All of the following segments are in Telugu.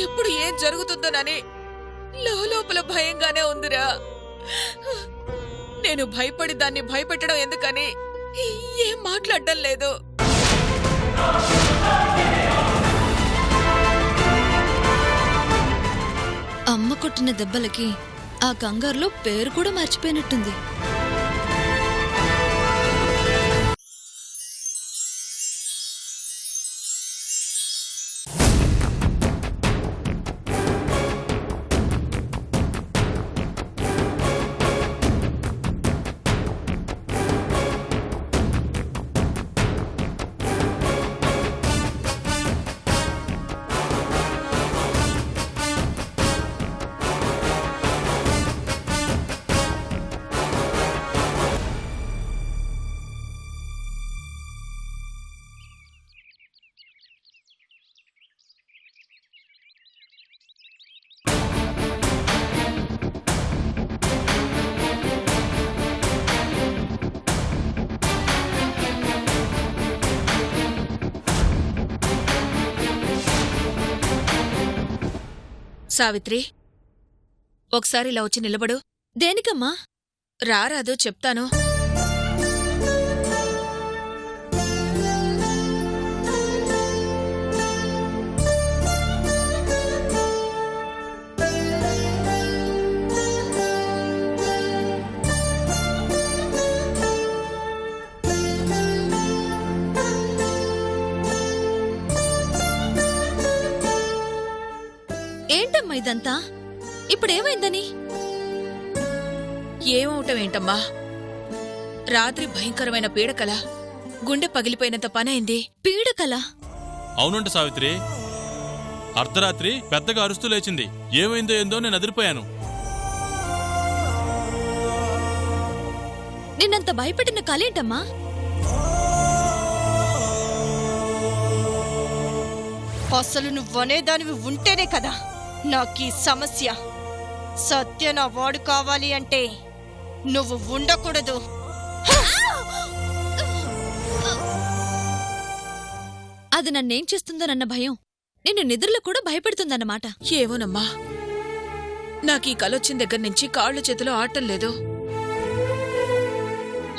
ఎప్పుడు ఏం జరుగుతుందోనని లోపల భయంగానే ఉందిరా. నేను భయపడి దాన్ని భయపెట్టడం ఎందుకని ఏం మాట్లాడడం లేదు. అమ్మ కొట్టిన దెబ్బలకి ఆ కంగారులో పేరు కూడా మర్చిపోయినట్టుంది. సావిత్రి, ఒకసారి ఇలా వచ్చి నిలబడు. దేనికమ్మా? రారాదు, చెప్తాను. ఏంటమ్మా ఇదంతా? ఇప్పుడేమైందని? ఏమవటం ఏంటమ్మా, రాత్రి భయంకరమైన పీడకల, గుండె పగిలిపోయినంత పనైంది. పీడకల? అవునంట సావిత్రి, అర్ధరాత్రి పెద్దగా అరుస్తూ లేచింది. ఏమైందో ఏందో నేను అదిరిపోయాను. నిన్నంత భయపెట్టిన కలేంటమ్మా? అసలు నువ్వనేదానివి ఉంటేనే కదా నాకీ సమస్య. సత్య నా వాడు కావాలి అంటే నువ్వు ఉండకూడదు. అది నన్నేం చేస్తుందోనన్న భయం నిన్ను నిద్రలో కూడా భయపెడుతుందన్నమాట. ఏమోనమ్మా, నాకీ కలొచ్చిన దగ్గర్నుంచి కాళ్ళు చేతులు ఆడటం లేదు.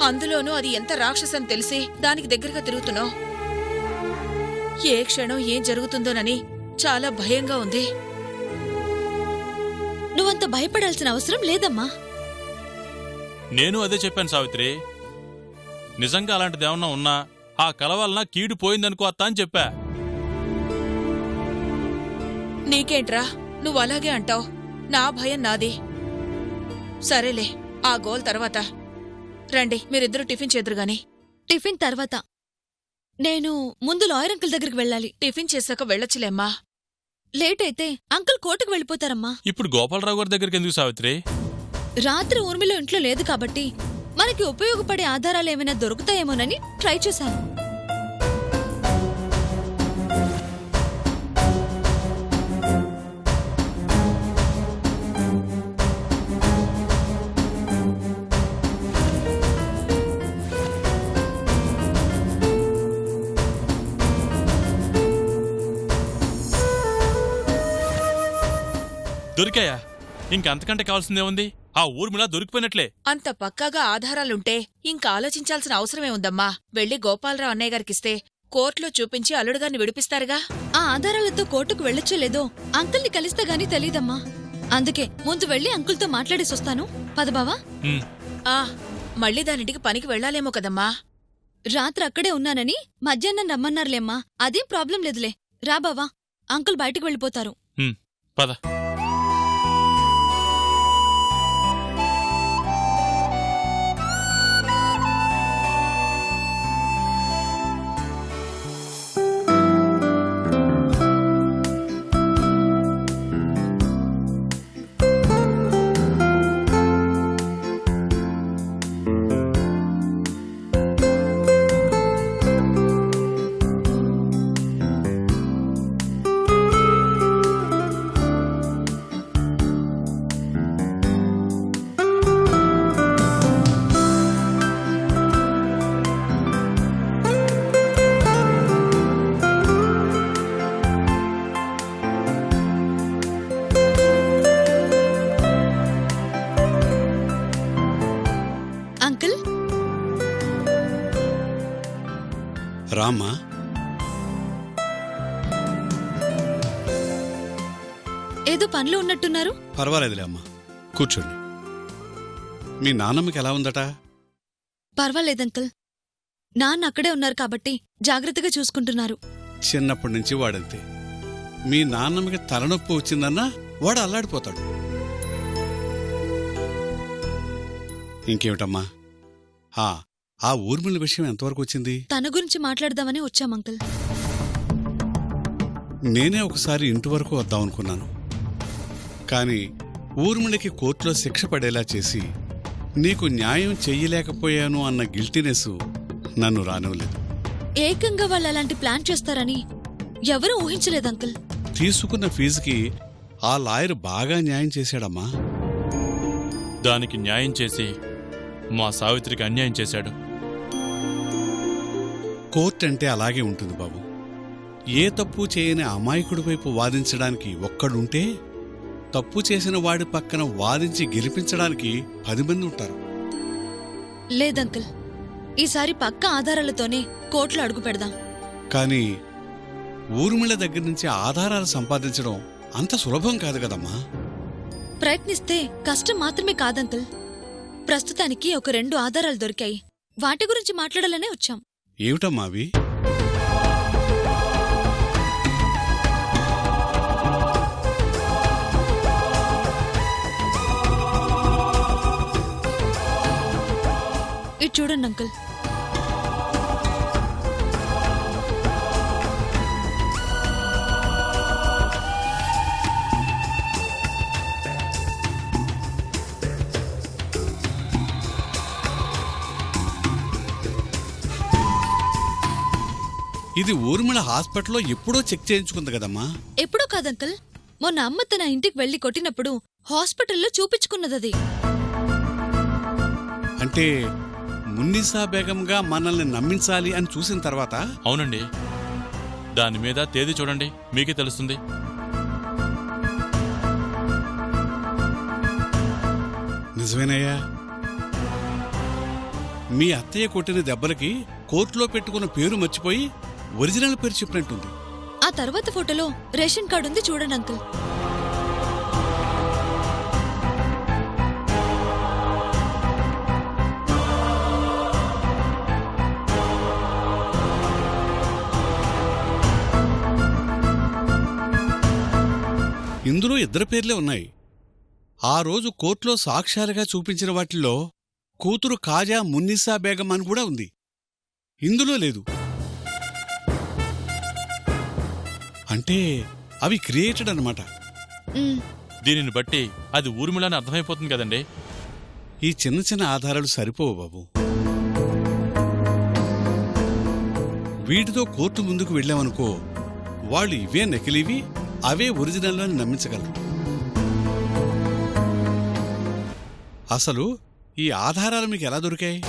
అందులోనూ అది ఎంత రాక్షసని తెలిసి దానికి దగ్గరగా తిరుగుతున్నావు. ఏ క్షణం ఏం జరుగుతుందోనని చాలా భయంగా ఉంది. నువ్వంత భయపడాల్సిన అవసరం లేదమ్మా. నేను అదే చెప్పాను సావిత్రి. నిజంగా అలాంటిదేమన్నా ఉన్నా ఆ కల వలన కీడు పోయిందనుకో అత్త అని చెప్పా. నీకేంట్రా, నువ్వలాగే అంటావు. నా భయం నాది. సరేలే, ఆ గోల్ తర్వాత. రండి, మీరిద్దరూ టిఫిన్ చేదురుగాని. టిఫిన్ తర్వాత నేను ముందు లాయర్ అంకుల్ దగ్గరికి వెళ్ళాలి. టిఫిన్ చేశాక వెళ్ళొచ్చులేమ్మా. లేట్ అయితే అంకుల్ కోర్టుకు వెళ్ళిపోతారమ్మా. ఇప్పుడు గోపాలరావు గారి దగ్గరికి ఎందుకు సావిత్రి? రాత్రి ఊర్మిలో ఇంట్లో లేదు కాబట్టి మనకి ఉపయోగపడే ఆధారాలేమైనా దొరుకుతాయేమోనని ట్రై చేశాను. దొరికాయా? ఇంకంతకంటే కావాల్సిందే ఉంది. ఆ ఊర్మిళ దొరికిపోయినట్లే. అంత పక్కాగా ఆధారాలుంటే ఇంక ఆలోచించాల్సిన అవసరమే ఉందమ్మా. వెళ్ళి గోపాలరావు అన్నయ్య గారికిస్తే కోర్టులో చూపించి అల్లుడుగారిని విడిపిస్తారుగా. ఆ ఆధారాలతో కోర్టుకు వెళ్ళొచ్చో లేదో అంకుల్ని కలిస్తే గానీ తెలీదమ్మా. అందుకే ముందు వెళ్ళి అంకుల్తో మాట్లాడేసొస్తాను. పదబావా. ఆ, మళ్ళీ దానింటికి పనికి వెళ్లాలేమో కదమ్మా. రాత్రి అక్కడే ఉన్నానని మధ్యాహ్నం రమ్మన్నారులేమ్మా. అదేం ప్రాబ్లం లేదులే. రా బావా, అంకుల్ బయటికి వెళ్ళిపోతారు. పద. రామ్మా. ఏదో పనిలో ఉన్నట్టున్నారు. పర్వాలేదులే అమ్మా, కూర్చోండి. మీ నాన్నమ్మకి ఎలా ఉందట? పర్వాలేదంకుల్. నాన్న అక్కడే ఉన్నారు కాబట్టి జాగ్రత్తగా చూసుకుంటున్నారు. చిన్నప్పటి నుంచి వాడంతే. మీ నాన్నమ్మకి తలనొప్పి వచ్చిందన్నా వాడు అల్లాడిపోతాడు. ఇంకేమిటమ్మా, ఆ ఊర్మిళ విషయం ఎంతవరకు వచ్చింది? తన గురించి మాట్లాడదామని వచ్చాం అంకుల్. నేనే ఒకసారి ఇంటి వరకు వద్దామనుకున్నాను. కాని ఊర్మిళకి కోర్టులో శిక్ష పడేలా చేసి నీకు న్యాయం చెయ్యలేకపోయాను అన్న గిల్టీనెస్ నన్ను రానివ్వలేదు. ఏకంగా వాళ్ళు అలాంటి ప్లాన్ చేస్తారని ఎవరూ ఊహించలేదు అంకుల్. తీసుకున్న ఫీజుకి ఆ లాయర్ బాగా న్యాయం చేశాడమ్మా. దానికి న్యాయం చేసి మా సావిత్రికి అన్యాయం చేశాడు. కోర్టు అంటే అలాగే ఉంటుంది బాబు. ఏ తప్పు చేయని అమాయకుడి వైపు వాదించడానికి ఒక్కడుంటే, తప్పు చేసిన వాడి పక్కన వాదించి గెలిపించడానికి 10 మంది ఉంటారు. లేదంకుల్, ఈసారి పక్క ఆధారాలతోనే కోర్టులో అడుగు పెడదాం. కానీ ఊర్మిళ దగ్గర నుంచి ఆధారాలు సంపాదించడం అంత సులభం కాదు కదమ్మా. ప్రయత్నిస్తే కష్టం మాత్రమే కాదంకుల్. ప్రస్తుతానికి ఒక 2 ఆధారాలు దొరికాయి. వాటి గురించి మాట్లాడాలనే వచ్చాం. ఏమిటమ్మా అవి? ఇది చూడండి అంకుల్. ఇది ఊర్మిళ హాస్పిటల్లో ఎప్పుడో చెక్ చేయించుకుంది కదమ్మా. ఎప్పుడో కాదంకుల్, మొన్న అమ్మ తన ఇంటికి వెళ్లి కొట్టినప్పుడు హాస్పిటల్లో చూపించుకున్నదది. అంటే మున్నిసా బేగంగా మనల్ని నమ్మించాలి అని చూసిన తర్వాత? అవునండి, దాని మీద తేదీ చూడండి, మీకే తెలుస్తుంది. నిజమేనయ్యా. మీ అత్తయ్య కొట్టిన దెబ్బలకి కోర్టులో పెట్టుకున్న పేరు మర్చిపోయి ఒరిజినల్ పేరు చెప్పినట్టుంది. ఆ తర్వాత ఫోటోలో రేషన్ కార్డు ఉంది, చూడండి అంకుల్. ఇందులో 2 పేర్లే ఉన్నాయి. ఆ రోజు కోర్టులో సాక్ష్యాలుగా చూపించిన వాటిల్లో కూతురు కాజా మున్నిసా బేగం అని కూడా ఉంది. ఇందులో లేదు. అంటే అవి క్రియేటెడ్ అన్నమాట. దీనిని బట్టి అది ఊర్మిళని అర్థమైపోతుంది కదండి. ఈ చిన్న చిన్న ఆధారాలు సరిపోవు బాబు. వీటితో కోర్టు ముందుకు వెళ్ళామనుకో, వాళ్ళు ఇవే నకిలీవి, అవే ఒరిజినల్ అని నమ్మించగలరు. అసలు ఈ ఆధారాలు మీకు ఎలా దొరికాయి?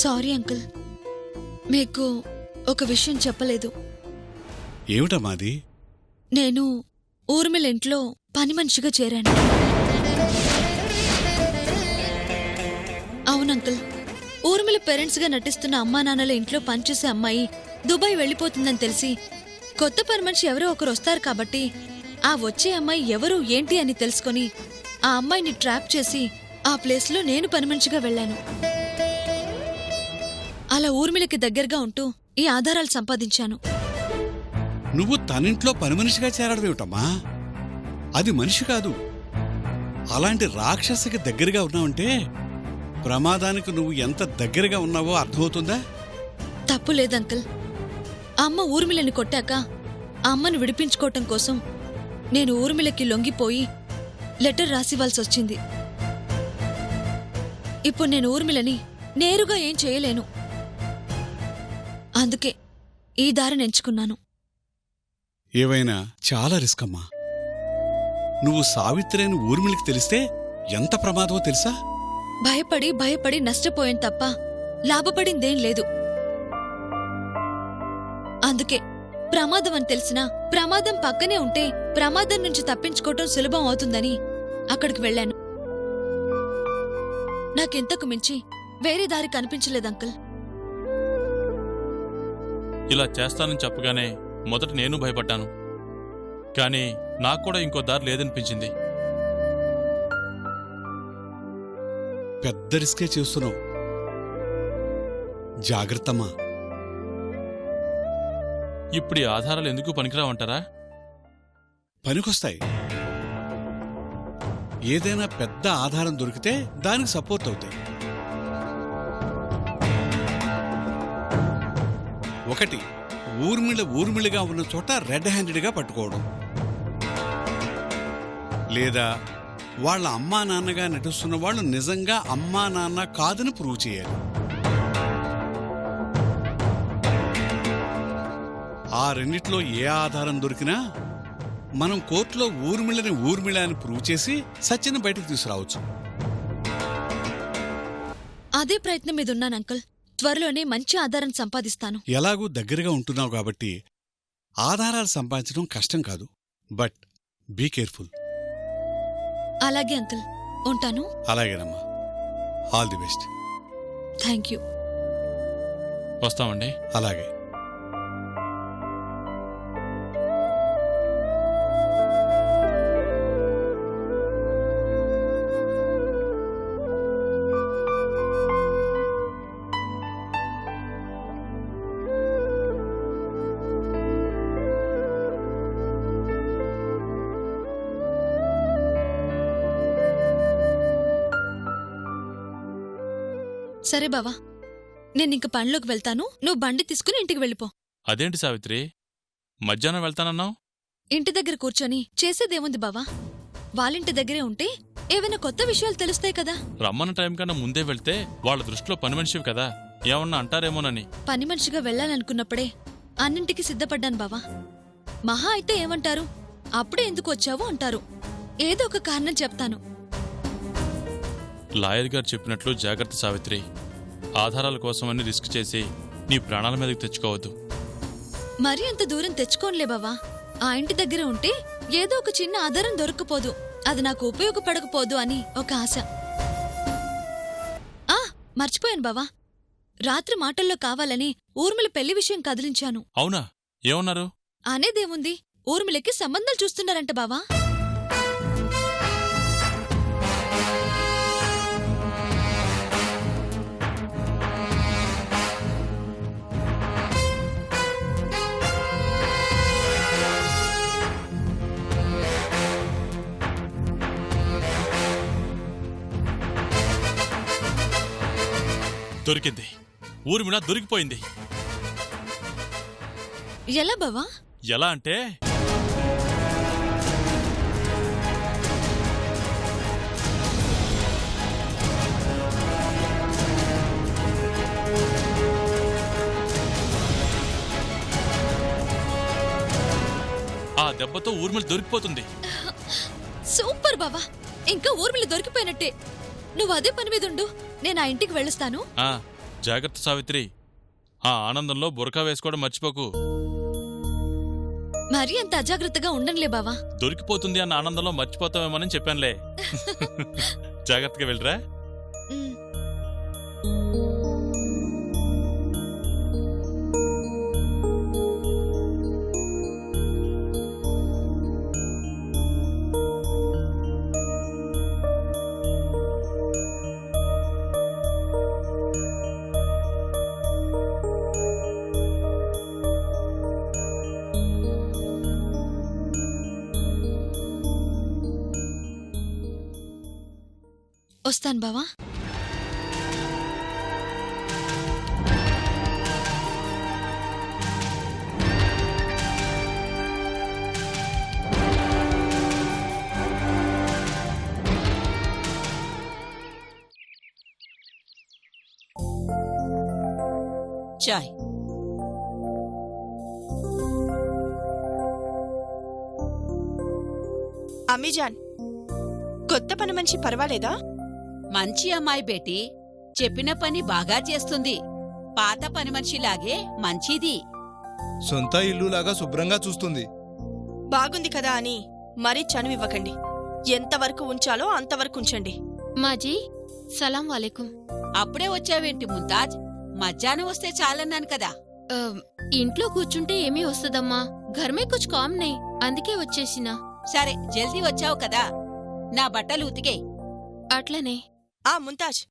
సారీ అంకుల్, మీకు ఒక విషయం చెప్పలేదు. ఏమిటమ్మాది? నేను ఊర్మిళ ఇంట్లో పని మనిషిగా చేరాను. అవునంకుల్, ఊర్మిళ పేరెంట్స్గా నటిస్తున్న అమ్మా నాన్నల ఇంట్లో పనిచేసే అమ్మాయి దుబాయ్ వెళ్ళిపోతుందని తెలిసి కొత్త పని మనిషి ఎవరో ఒకరు వస్తారు కాబట్టి ఆ వచ్చే అమ్మాయి ఎవరు ఏంటి అని తెలుసుకొని ఆ అమ్మాయిని ట్రాప్ చేసి ఆ ప్లేస్లో నేను పని మనిషిగా వెళ్ళాను. అలా ఊర్మిళకి దగ్గరగా ఉంటూ ఈ ఆధారాలు సంపాదించాను. నువ్వు తనింట్లో పని మనిషిగా చేరడమేమిటమ్మా? అది మనిషి కాదు. అలాంటి రాక్షసికి దగ్గరగా ఉన్నావంటే ప్రమాదానికి నువ్వు ఎంత దగ్గరగా ఉన్నావో అర్థమవుతుందా? తప్పు లేదంకుల్. అమ్మ ఊర్మిళని కొట్టాక ఆ అమ్మను విడిపించుకోవటం కోసం నేను ఊర్మిళకి లొంగిపోయి లెటర్ రాసివ్వాల్సొచ్చింది. ఇప్పుడు నేను ఊర్మిళని నేరుగా ఏం చేయలేను. అందుకే ఈ దారిని ఎంచుకున్నాను. ఏవైనా చాలా రిస్క్ అమ్మా. నువ్వు సావిత్రి అని ఊర్మిళకి తెలిస్తే ఎంత ప్రమాదమో తెలుసా? భయపడి భయపడి నష్టపోయాను తప్ప లాభపడిందేం లేదు. అందుకే ప్రమాదం అని తెలిసినా ప్రమాదం పక్కనే ఉంటే ప్రమాదం నుంచి తప్పించుకోవటం సులభం అవుతుందని అక్కడికి వెళ్ళాను. నాకింతకు మించి వేరే దారి కనిపించలేదు అంకుల్. ఇలా చేస్తానని చెప్పగానే మొదట నేను భయపడ్డాను. కానీ నాకు కూడా ఇంకో దారి లేదనిపించింది. పెద్ద రిస్కే చేస్తున్నావు. జాగ్రత్తమ్మా. ఇప్పుడు ఈ ఆధారాలు ఎందుకు పనికిరావంటారా? పనికొస్తాయి. ఏదైనా పెద్ద ఆధారం దొరికితే దానికి సపోర్ట్ అవుతాయి. ఒకటి, ఊర్మిళగా ఉన్న చోట రెడ్ హ్యాండెడ్గా పట్టుకోవడం, లేదా వాళ్ళ అమ్మా నాన్నగా నటిస్తున్న వాళ్ళు నిజంగా అమ్మా నాన్న కాదని ప్రూవ్ చేయాలి. ఆ రెండిట్లో ఏ ఆధారం దొరికినా మనం కోర్టులో ఊర్మిళ అని ప్రూవ్ చేసి సత్యని బయటకు తీసుకురావచ్చు. అదే ప్రయత్నం మీద ఉన్నాను అంకుల్. త్వరలోనే మంచి ఆధారం సంపాదిస్తాను. ఎలాగూ దగ్గరగా ఉంటున్నావు కాబట్టి ఆధారాలు సంపాదించడం కష్టం కాదు. But be careful. అలాగే అంకుల్, ఉంటాను. అలాగేనమ్మా. All the best. Thank you. వస్తామండి. అలాగే. సరే బావా, నేనింక పనిలోకి వెళ్తాను. నువ్వు బండి తీసుకుని ఇంటికి వెళ్ళిపో. అదేంటి సావిత్రి, మధ్యాహ్నం వెళ్తానన్నావు? ఇంటి దగ్గర కూర్చొని చేసేదేముంది బావా? వాళ్ళింటి దగ్గరే ఉంటే ఏవైనా కొత్త విషయాలు తెలుస్తాయి కదా. రమ్మన్న టైం కన్నా ముందే వెళ్తే వాళ్ళ దృష్టిలో పని మనిషివి కదా, ఏమన్నా అంటారేమోనని. పని మనిషిగా వెళ్ళాలనుకున్నప్పుడే అన్నింటికి సిద్ధపడ్డాను బావా. మహా అయితే ఏమంటారు, అప్పుడే ఎందుకు వచ్చావు అంటారు. ఏదో ఒక కారణం చెప్తాను. లాయర్ గారు చెప్పినట్లు జాగ్రత్త సావిత్రి. ఆధారాల కోసమని రిస్క్ చేసి నీ ప్రాణాల మీదకి తెచ్చుకోవద్దు. మరీ అంత దూరం తెచ్చుకోనులే బావా. ఆ ఇంటి దగ్గర ఉంటే ఏదో ఒక చిన్న ఆధారం దొరకపోదు, అది నాకు ఉపయోగపడకపోదు అని ఒక ఆశ. మర్చిపోయాను బావా, రాత్రి మాటల్లో కావాలని ఊర్మిళ పెళ్లి విషయం కదిలించాను. అవునా? ఏమన్నారు? అనేదేముంది, ఊర్మిళకి సంబంధాలు చూస్తున్నారంట బావా. దొరికింది. ఊర్మిళ దొరికిపోయింది. ఎలా బావా? ఎలా అంటే, ఆ దెబ్బతో ఊర్మిళ దొరికిపోతుంది. సూపర్ బావా, ఇంకా ఊర్మిళ దొరికిపోయినట్టే. నువ్వు అదే పని మీద ఉండు, నేను ఆ ఇంటికి వెళ్ళొస్తాను. జాగ్రత్త సావిత్రి, ఆ ఆనందంలో బురకా వేసుకోవడం మర్చిపోకు. మరీ అంత అజాగ్రత్తగా ఉండనులే బావా. దొరికిపోతుంది అన్న ఆనందంలో మర్చిపోతామేమోనని చెప్పానులే. జాగ్రత్తగా వెళ్ళరా. ఉమ్. వస్తాను బావా. చాయ్. అమ్మీజాన్, కొత్త పని మనిషి పర్వాలేదా? మంచి అమ్మాయి బేటీ, చెప్పిన పని బాగా చేస్తుంది. పాత పని మనిషిలాగే మంచిది. సొంత ఇల్లులాగా శుభ్రంగా చూస్తుంది. బాగుంది కదా అని మరీ చనువివ్వకండి. ఎంతవరకు ఉంచాలో అంతవరకు ఉంచండి. మాజీ సలాం వాలేకుం. అప్పుడే వచ్చావేంటి ముంతాజ్? మధ్యాహ్నం వస్తే చాలన్నాను కదా. ఇంట్లో కూర్చుంటే ఏమీ వస్తుందమ్మా, ఘర్మే కుచ్ కామ్ నై, అందుకే వచ్చేసినా. సరే జల్దీ వచ్చావు కదా, నా బట్టలు ఉతికే. అట్లనే. ఆ ముంతాజ్,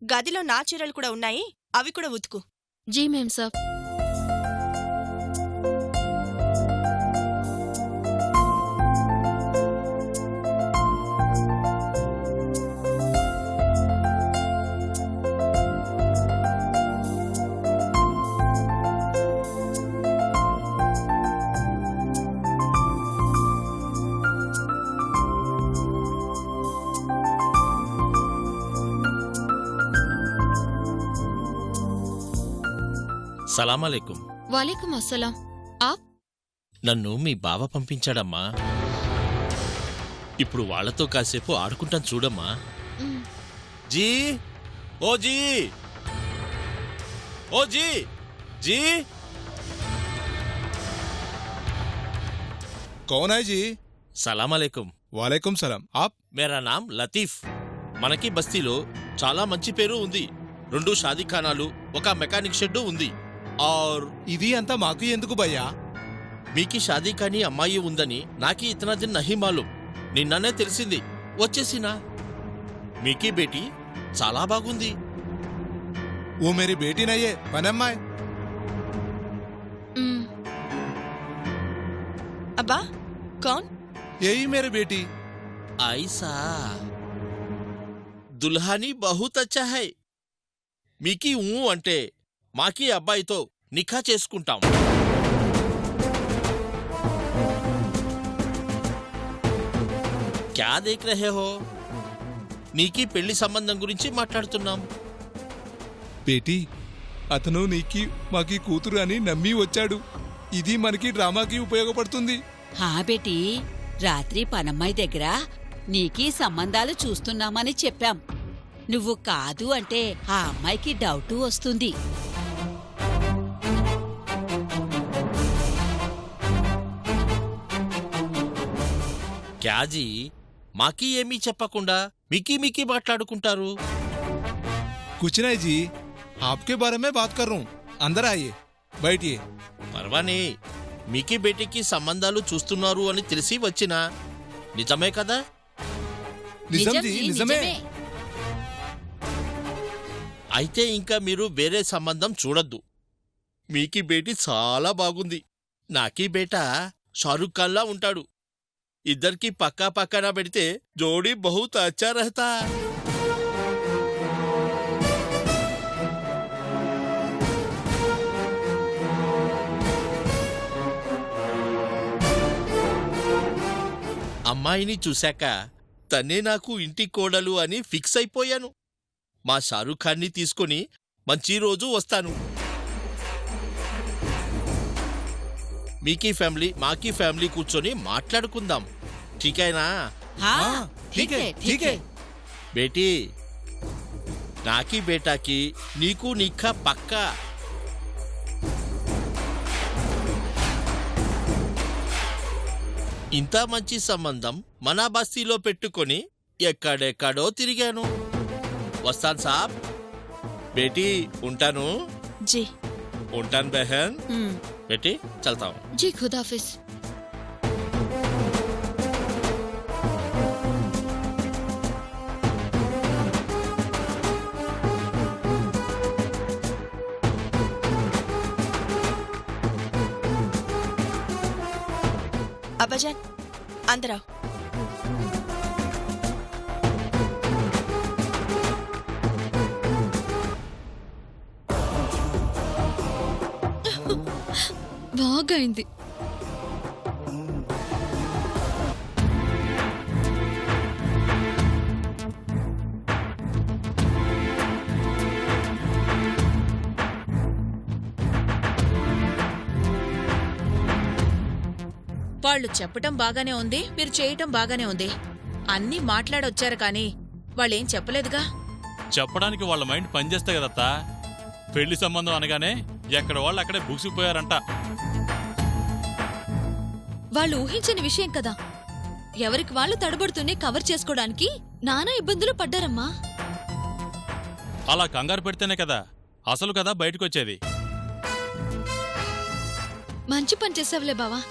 గదిలో నా చీరలు కూడా ఉన్నాయి, అవి కూడా ఉతుకు. జీ మేం సాబ్. సలామలేకుం. వాలేకుం అస్సలాం. ఆప్? నన్ను మీ బావ పంపించాడమ్మా. ఇప్పుడు వాళ్లతో కాసేపు ఆడుకుంటాను చూడమ్మా. జీ ఓ జీ ఓ జీ జీ కౌన్ హై జీ? సలామలేకుం. వాలేకుం సలాం. ఆప్? మేరా నామ్ లతీఫ్. మనకి బస్తీలో చాలా మంచి పేరు ఉంది. 2 షాదీఖానాలు, ఒక మెకానిక్ షెడ్డు ఉంది. ఆర్ ఇది అంతా మాకు ఎందుకు భయ్యా? మీకి షాదీ కానీ అమ్మాయి ఉందని నాకి ఇతనా దిన్ నహీ మాలూం. నిన్ననే తెలిసింది, వచ్చేసినా. మీకీ బేటీ చాలా బాగుంది. ఓ మేరీ బేటీ నయ్యే పనమ్మాయ్. అబ్బా, కౌన్? ఏయి మేరీ బేటీ. ఐసా దుల్హానీ బహుత్ అచ్చా హై. మీకీ ఊ అంటే మాకీ అబ్బాయితో నిఖా చేసుకుంటాం. క్యా దేఖ్ రహే హో? నీకీ పెళ్లి సంబంధం గురించి మాట్లాడుతున్నాం. బేటీ, అతను నీకి మాకి కూతురు అని నమ్మి వచ్చాడు. ఇది మనకి డ్రామాకి ఉపయోగపడుతుంది. హా బేటీ, రాత్రి పనమ్మాయి దగ్గర నీకీ సంబంధాలు చూస్తున్నామని చెప్పాం. నువ్వు కాదు అంటే ఆ అమ్మాయికి డౌటు వస్తుంది. క్యాజీ, మాకీ ఏమీ చెప్పకుండా మీకీ మాట్లాడుకుంటారు. कुछ नहीं जी, आपके बारे में बात कर रहा हूँ. अंदर आइए, बैठिए. పర్వానే, మీకీ బేటీకి సంబంధాలు చూస్తున్నారు అని తెలిసి వచ్చినా. నిజమే కదా? నిజం జీ, నిజమే. అయితే ఇంకా మీరు వేరే సంబంధం చూడొద్దు. మీకీ బేటీ చాలా బాగుంది. నాకీ బేటా షారుఖ్ ఖాన్లా ఉంటాడు. ఇద్దరికి పక్కా పక్కన పెడితే జోడీ బహుత్ అచ్చా రహతా. అమ్మాయిని చూశాక తనే నాకు ఇంటి కోడలు అని ఫిక్స్ అయిపోయాను. మా షారుఖ్ ఖాన్ని తీసుకుని మంచి రోజు వస్తాను. మీకీ ఫ్యామిలీ మాకీ ఫ్యామిలీ కూర్చొని మాట్లాడుకుందాం. ఠీకేనా? హా, ठीक है, ठीक है. బేటీ, నాకీ బేటాకి నీకు నిఖా పక్కా. ఇంత మంచి సంబంధం మన బస్తీలో పెట్టుకొని ఎక్కడెక్కడో తిరిగాను. వస్తాను సాబ్. బేటీ, ఉంటాను. జీ. ఉంటాను బెహన్. బేటీ, చల్తాం. जी खुदाफिज. అబ్బాజాన్, అందరా. బాగైంది. వాళ్ళు చెప్పటం బాగానే ఉంది, మీరు చేయటం బాగానే ఉంది. అన్నీ మాట్లాడొచ్చారు కానీ వాళ్ళేం చెప్పలేదుగా. చెప్పడానికి వాళ్ళ మైండ్ పనిచేస్తాయి కదత్తా. పెళ్లి సంబంధం అనగానే ఎక్కడ వాళ్ళు అక్కడే బుక్సిపోయారంట. వాళ్ళు ఊహించని విషయం కదా. ఎవరికి వాళ్ళు తడబడుతూనే కవర్ చేసుకోవడానికి నానా ఇబ్బందులు పడ్డారమ్మా. అలా కంగారు పెడితేనే కదా అసలు కదా బయటకొచ్చేది. మంచి పని చేసావులే బావా.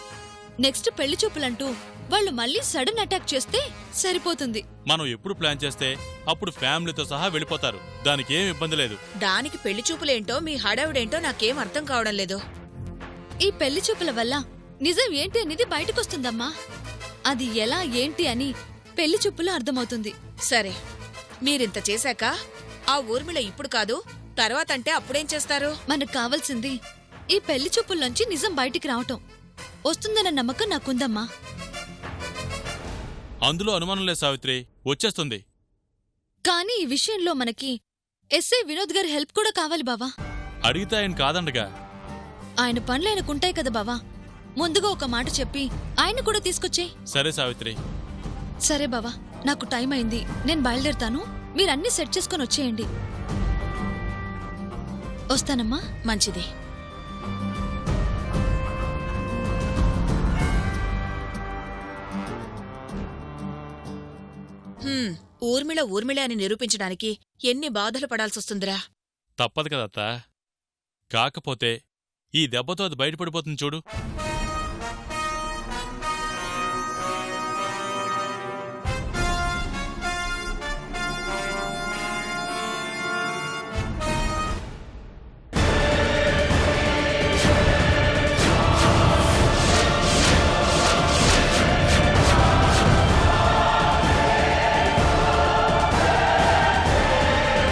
నెక్స్ట్ పెళ్లి చూపులంటూ వాళ్ళు మళ్ళీ సడన్ అటాక్ చేస్తే సరిపోతుంది. మనం ఎప్పుడు ప్లాన్ చేస్తే అప్పుడు ఫ్యామిలీతో సహా వెళ్ళిపోతారు. దానికి ఏం ఇబ్బంది లేదు. దానికి పెళ్లి చూపులేంటో మీ హడావుడేంటో నాకేం అర్థం కావడం లేదు. ఈ పెళ్లి చూపుల వల్ల నిజం ఏంటి అనేది బయటకొస్తుందమ్మా. అది ఎలా ఏంటి అని పెళ్లి చూపులో అర్థమవుతుంది. సరే, మీరింత చేశాక ఆ ఊర్మిళ ఇప్పుడు కాదు తర్వాతంటే అప్పుడేం చేస్తారు? మనకు కావాల్సింది ఈ పెళ్లి చూపుల్లోంచి నిజం బయటికి రావటం. వస్తుందన్న నమ్మకం నాకుందమ్మా. అందులో అనుమానం లేదు సావిత్రి, వచ్చేస్తుంది. కానీ ఈ విషయంలో మనకి ఎస్ఐ వినోద్ గారి హెల్ప్ కూడా కావాలి బావా. అడిగితే ఆయన కాదండగా. ఆయన పనులైనకుంటాయి కదా బావా. ముందుగా ఒక మాట చెప్పి ఆయన కూడా తీసుకొచ్చే. సరే సావిత్రి. సరే బావా, నాకు టైం అయింది, నేను బయలుదేరుతాను. మీరన్నీ సెట్ చేసుకొని వచ్చేయండి. వస్తానమ్మా. మంచిది. ఊర్మిళ అని నిరూపించడానికి ఎన్ని బాధలు పడాల్సొస్తుందిరా. తప్పదు కదత్తా. కాకపోతే ఈ దెబ్బతో అది బయటపడిపోతుంది చూడు.